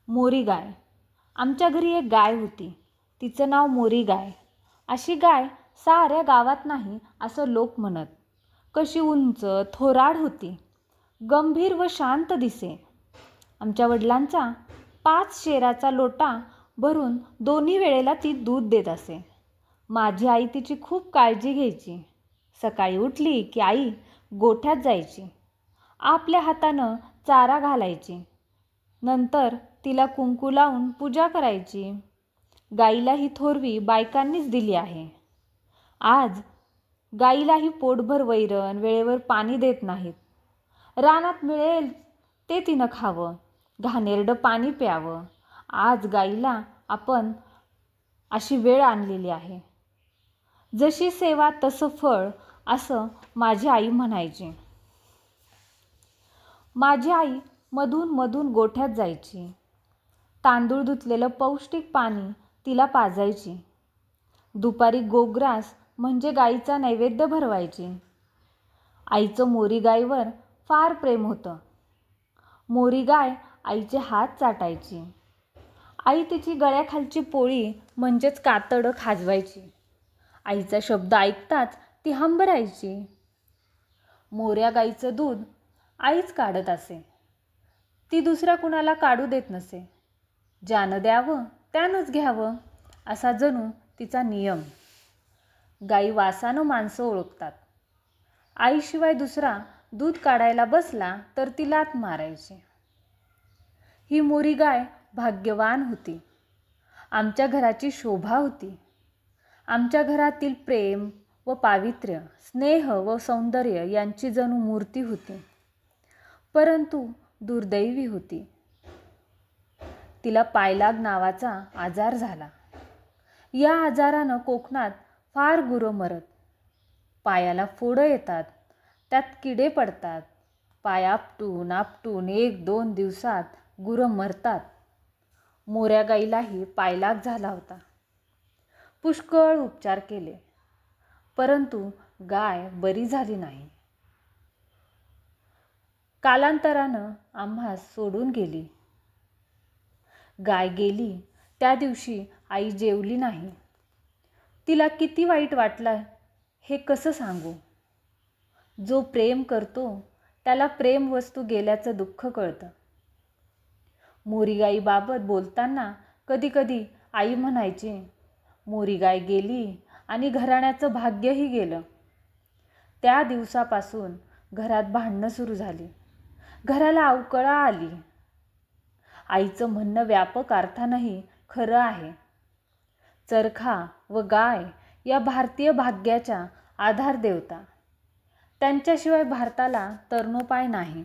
मोरी गाय. आमच्या घरी एक गाय होती. तिचं नाव मोरी गाय. अशी गाय साऱ्या गावात नाही असं लोक म्हणत. कशी उंच थोराड होती. गंभीर व शांत दिसे. आमच्या वडिलांचा 5 शेराचा लोटा भरून दोन्ही वेळेला ती दूध देत असे. माझी आई तिची खूप काळजी घ्यायची. सकाळी उठली की आई गोठ्यात जायची. आपल्या हातानं चारा घालायची. नंतर तिला कुंकू लावून पूजा करायची. गाईला ही थोरवी बायकांनीच दिली आहे. आज गाईलाही पोटभर वैरण वेळेवर पाणी देत नाहीत. रानात मिळेल ते तिनं खावं, घाणेरडं पाणी प्यावं. आज गाईला आपण अशी वेळ आणलेली आहे. जशी सेवा तसं फळ असं माझी आई म्हणायची. माझी आई मधून मधून गोठ्यात जायची. तांदूळ धुतलेलं पौष्टिक पाणी तिला पाजायची. दुपारी गोग्रास म्हणजे गाईचा नैवेद्य भरवायची. आईचं मोरी गायीवर फार प्रेम होतं. मोरी गाय आईचे हात चाटायची. आई तिची गळ्याखालची पोळी म्हणजेच कातडं खाजवायची. आईचा शब्द ऐकताच ती हंबरायची. मोऱ्या गाईचं दूध आईच काढत असे. ती दुसऱ्या कुणाला काढू देत नसे. ज्यानं द्यावं त्यानंच घ्यावं असा जणू तिचा नियम. गाई वासानं माणसं ओळखतात. आईशिवाय दुसरा दूध काढायला बसला तर ती लाथ मारायची. ही मोरी गाय भाग्यवान होती. आमच्या घराची शोभा होती. आमच्या घरातील प्रेम व पावित्र्य, स्नेह व सौंदर्य यांची जणू मूर्ती होती. परंतु दुर्दैवी होती. तिला पायलाग नावाचा आजार झाला. या आजारानं कोकणात फार गुरं मरत. पायाला फोडं येतात, त्यात किडे पडतात. पाय आपटून आपटून 1-2 दिवसात गुरं मरतात. मोऱ्या गाईलाही पायलाग झाला होता. पुष्कळ उपचार केले, परंतु गाय बरी झाली नाही. कालांतरानं आम्हास सोडून गेली. गाय गेली त्या दिवशी आई जेवली नाही. तिला किती वाईट वाटलं हे कसं सांगू. जो प्रेम करतो त्याला प्रेम वस्तू गेल्याचं दुःख कळतं. मोरी गाईबाबत बोलताना कधी कधी आई म्हणायची, मोरी गाय गेली आणि घराण्याचं भाग्यही गेलं. त्या दिवसापासून घरात भांडणं सुरू झाली. घराला अवकळा आली. आईचं म्हणणं व्यापक अर्थानंही खरं आहे. चरखा व गाय या भारतीय भाग्याच्या आधार देवता. त्यांच्याशिवाय भारताला तरणोपाय नाही.